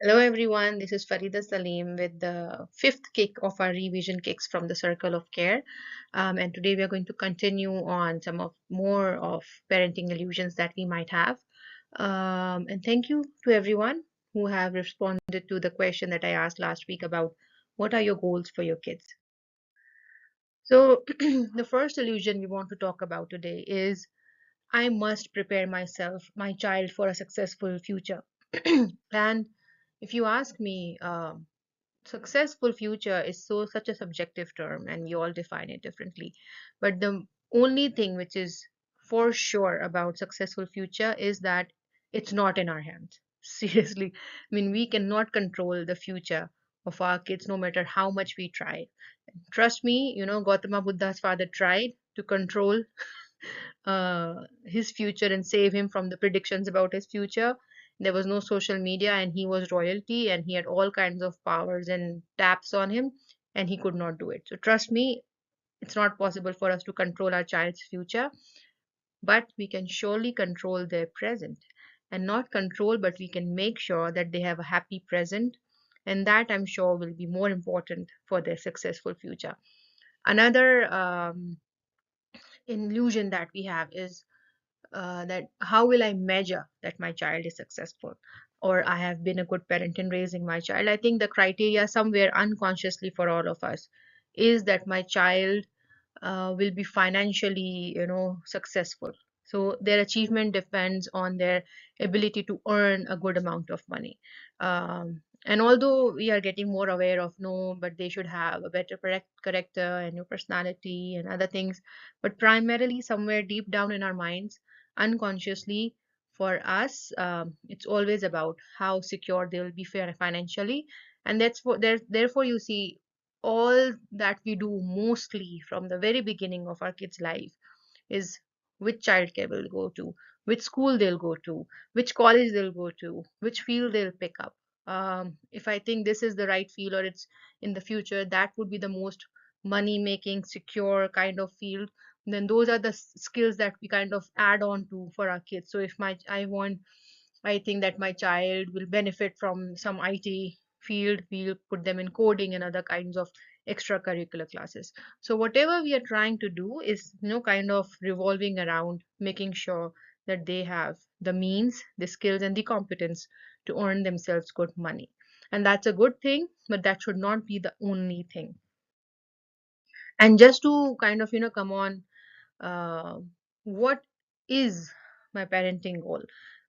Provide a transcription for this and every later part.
Hello everyone, this is Farida Salim with the fifth kick of our revision kicks from the Circle of Care. And today we are going to continue on some of more of parenting illusions that we might have. And thank you to everyone who have responded to the question that I asked last week about what are your goals for your kids. So the first illusion we want to talk about today is I must prepare my child for a successful future. And if you ask me, successful future is such a subjective term, and we all define it differently. But the only thing which is for sure about successful future is that it's not in our hands. Seriously, I mean, we cannot control the future of our kids, no matter how much we try. Trust me, Gautama Buddha's father tried to control his future and save him from the predictions about his future. There was no social media, and he was royalty, and he had all kinds of powers and taps on him, and he could not do it. So, trust me, it's not possible for us to control our child's future, but we can surely control their present. And not control, but we can make sure that they have a happy present, and that I'm sure will be more important for their successful future. Another illusion that we have is that how will I measure that my child is successful or I have been a good parent in raising my child? I think the criteria somewhere unconsciously for all of us is that my child will be financially, successful. So their achievement depends on their ability to earn a good amount of money. And although we are getting more aware of no, but they should have a better character and your personality and other things, but primarily somewhere deep down in our minds, unconsciously for us, it's always about how secure they will be financially, and therefore you see all that we do mostly from the very beginning of our kids' life is which childcare will go to, which school they'll go to, which college they'll go to, which field they'll pick up. If I think this is the right field or it's in the future, that would be the most money making, secure kind of field. Then those are the skills that we kind of add on to for our kids. So if my I want I think that my child will benefit from some IT field. We'll put them in coding and other kinds of extracurricular classes. So whatever we are trying to do is, kind of revolving around making sure that they have the means, the skills, and the competence to earn themselves good money. And that's a good thing, but that should not be the only thing. And just to kind of, come on, uh, what is my parenting goal?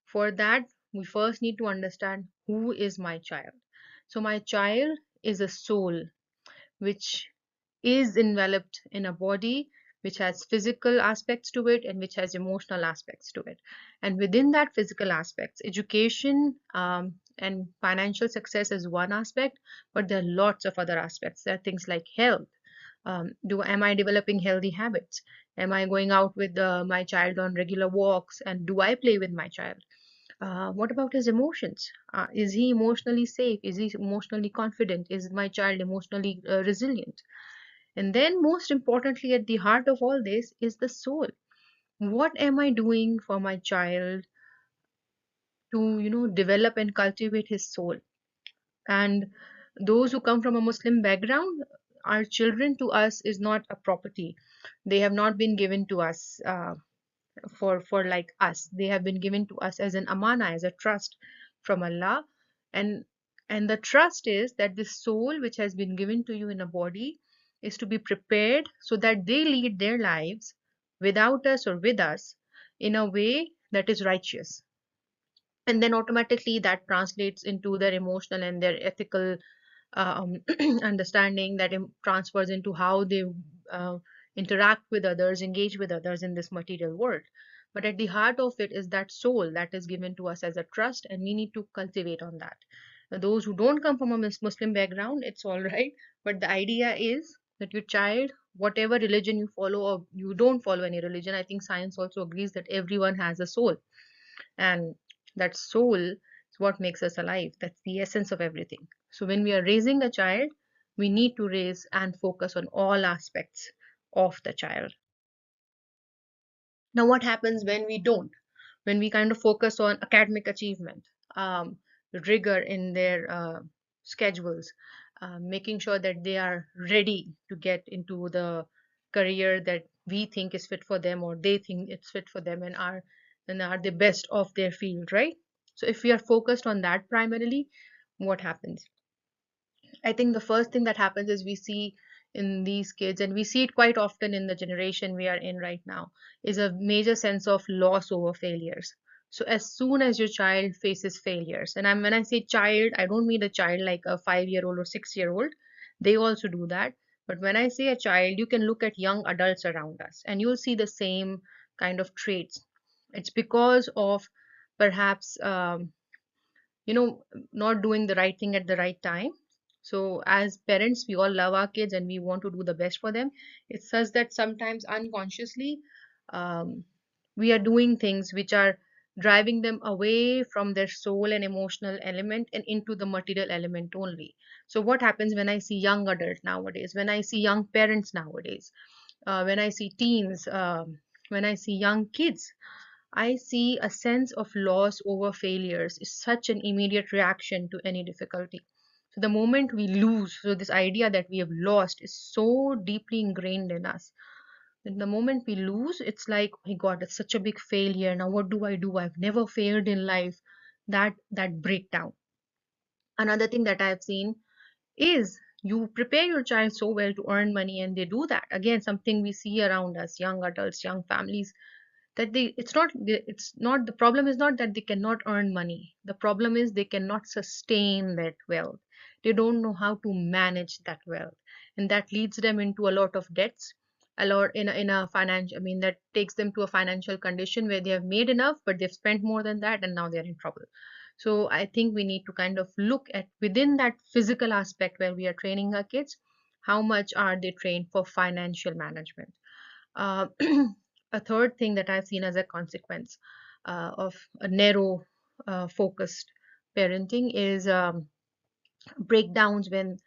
For that, we first need to understand who is my child. So, my child is a soul which is enveloped in a body which has physical aspects to it and which has emotional aspects to it. And within that physical aspects, education and financial success is one aspect, but there are lots of other aspects. There are things like health. Do am I developing healthy habits? Am I going out with my child on regular walks? And do I play with my child? What about his emotions? Is he emotionally safe? Is he emotionally confident? Is my child emotionally resilient? And then, most importantly, at the heart of all this is the soul. What am I doing for my child to, develop and cultivate his soul? And those who come from a Muslim background, our children to us is not a property. They have not been given to us for like us. They have been given to us as an amana, as a trust from Allah. And and the trust is that the soul which has been given to you in a body is to be prepared so that they lead their lives without us or with us in a way that is righteous, and then automatically that translates into their emotional and their ethical um, understanding that transfers into how they uh, interact with others, engage with others in this material world. But at the heart of it is that soul that is given to us as a trust, and we need to cultivate on that. Now, those who don't come from a Muslim background, it's all right. But the idea is that your child, whatever religion you follow or you don't follow any religion, I think science also agrees that everyone has a soul, and that soul is what makes us alive. That's the essence of everything. So when we are raising a child, we need to raise and focus on all aspects of the child. Now, what happens when we don't? When we kind of focus on academic achievement? rigor in their schedules, making sure that they are ready to get into the career that we think is fit for them, or they think it's fit for them, and are the best of their field, right? So if we are focused on that primarily, what happens? I think the first thing that happens is we see in these kids, and we see it quite often in the generation we are in right now, is a major sense of loss over failures. So as soon as your child faces failures, and when I say child, I don't mean a child like a 5-year-old or 6-year-old. They also do that. But when I say a child, you can look at young adults around us, and you'll see the same kind of traits. It's because of perhaps not doing the right thing at the right time. So as parents, we all love our kids and we want to do the best for them. It's such that sometimes unconsciously, um, we are doing things which are driving them away from their soul and emotional element and into the material element only. So what happens when I see young adults nowadays, when I see young parents nowadays, when I see teens, when I see young kids, I see a sense of loss over failures is such an immediate reaction to any difficulty. So the moment we lose, so this idea that we have lost is so deeply ingrained in us. And the moment we lose, it's like, oh my God, it's such a big failure. Now what do I do? I've never failed in life. That breakdown. Another thing that I've seen is you prepare your child so well to earn money and they do that. Again, something we see around us, young adults, young families, that it's not the problem is not that they cannot earn money. The problem is they cannot sustain that wealth. They don't know how to manage that wealth, and that leads them into a lot of debts, a lot in a financial, I mean, that takes them to a financial condition where they have made enough but they've spent more than that and now they're in trouble. So I think we need to kind of look at within that physical aspect where we are training our kids, how much are they trained for financial management. uh, a third thing that I've seen as a consequence of a narrow focused parenting is breakdowns when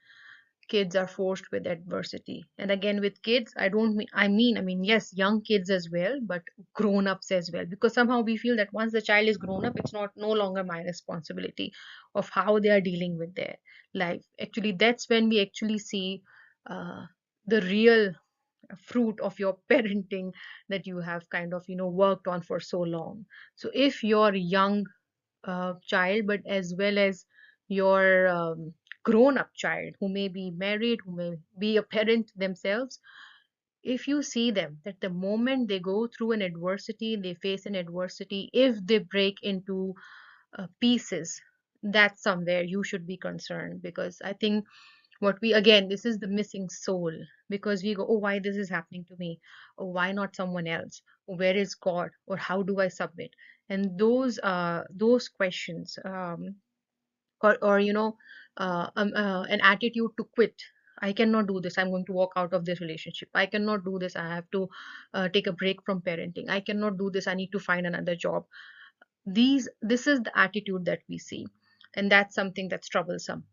kids are forced with adversity. And again, with kids, I don't mean, I mean, yes, young kids as well, but grown-ups as well, because somehow we feel that once the child is grown up, it's not no longer my responsibility of how they are dealing with their life. Actually, that's when we actually see the real fruit of your parenting that you have kind of worked on for so long. So if your young child, but as well as your grown up child who may be married, who may be a parent themselves, if you see them that the moment they go through an adversity, they face an adversity, if they break into pieces, that's somewhere you should be concerned. Because I think what we, again, this is the missing soul, because we go, oh, why this is happening to me, or why not someone else, or where is God, or how do I submit? And those questions, or an attitude to quit. I cannot do this, I'm going to walk out of this relationship. I cannot do this, I have to take a break from parenting. I cannot do this, I need to find another job. This is the attitude that we see, and that's something that's troublesome.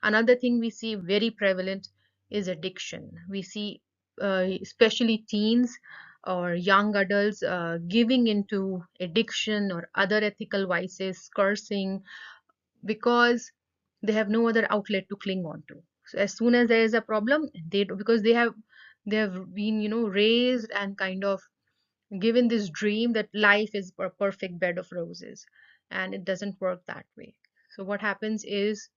Another thing we see very prevalent is addiction. We see especially teens or young adults giving into addiction or other ethical vices, cursing, because they have no other outlet to cling on to. So as soon as there is a problem, because they have been raised and kind of given this dream that life is a perfect bed of roses, and it doesn't work that way. So what happens is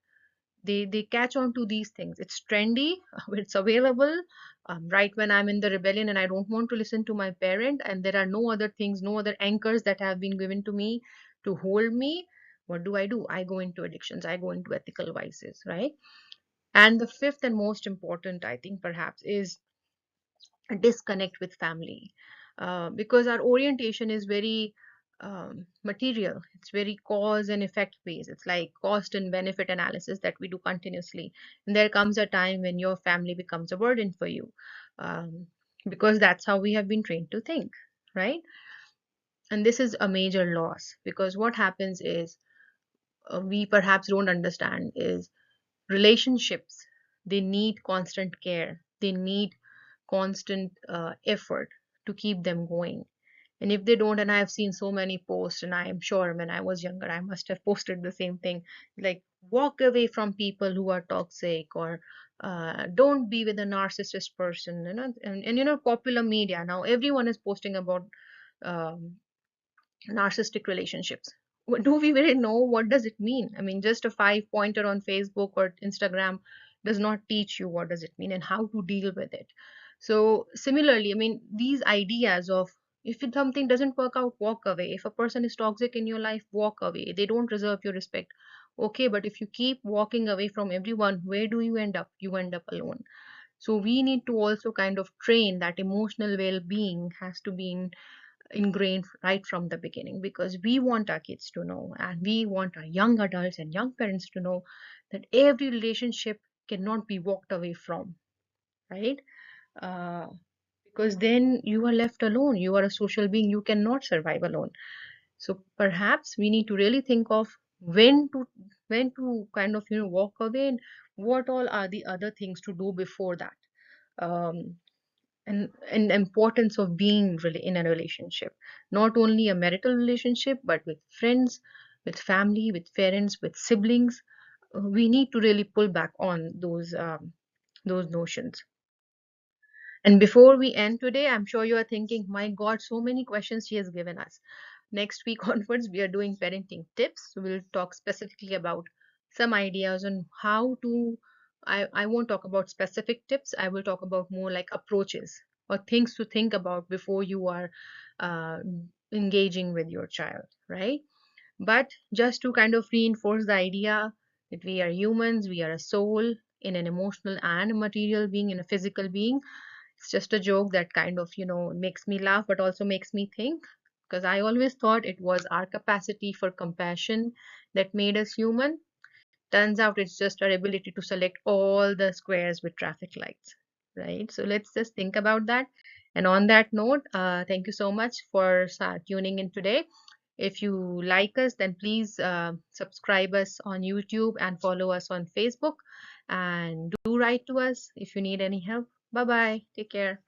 they catch on to these things. It's trendy, it's available right when I'm in the rebellion and I don't want to listen to my parent, and there are no other things, no other anchors that have been given to me to hold me. What do? I go into addictions, I go into ethical vices, right? And the fifth and most important, I think, perhaps, is a disconnect with family, because our orientation is very material. It's very cause and effect based. It's like cost and benefit analysis that we do continuously. And there comes a time when your family becomes a burden for you, um, because that's how we have been trained to think, right? And this is a major loss, because what happens is we perhaps don't understand is relationships, they need constant care, they need constant effort to keep them going. And if they don't, and I have seen so many posts, and I am sure when I was younger, I must have posted the same thing, like walk away from people who are toxic, or don't be with a narcissist person, and popular media now, everyone is posting about um, narcissistic relationships. Do we really know what does it mean? I mean, just a five pointer on Facebook or Instagram does not teach you what does it mean and how to deal with it. So similarly, I mean, these ideas of, if something doesn't work out, walk away. If a person is toxic in your life, walk away. They don't deserve your respect. Okay, but if you keep walking away from everyone, where do you end up? You end up alone. So we need to also kind of train that emotional well-being has to be ingrained right from the beginning, because we want our kids to know, and we want our young adults and young parents to know, that every relationship cannot be walked away from, right? uh, because then you are left alone. You are a social being, you cannot survive alone. So perhaps we need to really think of when to kind of walk away, and what all are the other things to do before that. um, and the importance of being really in a relationship, not only a marital relationship, but with friends, with family, with parents, with siblings. We need to really pull back on those notions. And before we end today, I'm sure you are thinking, my God, so many questions she has given us. Next week onwards, we are doing parenting tips. So we'll talk specifically about some ideas on how to. I won't talk about specific tips. I will talk about more like approaches or things to think about before you are uh, engaging with your child, right? But just to kind of reinforce the idea that we are humans, we are a soul in an emotional and a material being, in a physical being. It's just a joke that kind of, makes me laugh, but also makes me think. Because I always thought it was our capacity for compassion that made us human. Turns out it's just our ability to select all the squares with traffic lights, right? So let's just think about that. And on that note, thank you so much for tuning in today. If you like us, then please subscribe us on YouTube and follow us on Facebook. And do write to us if you need any help. Bye bye. Take care.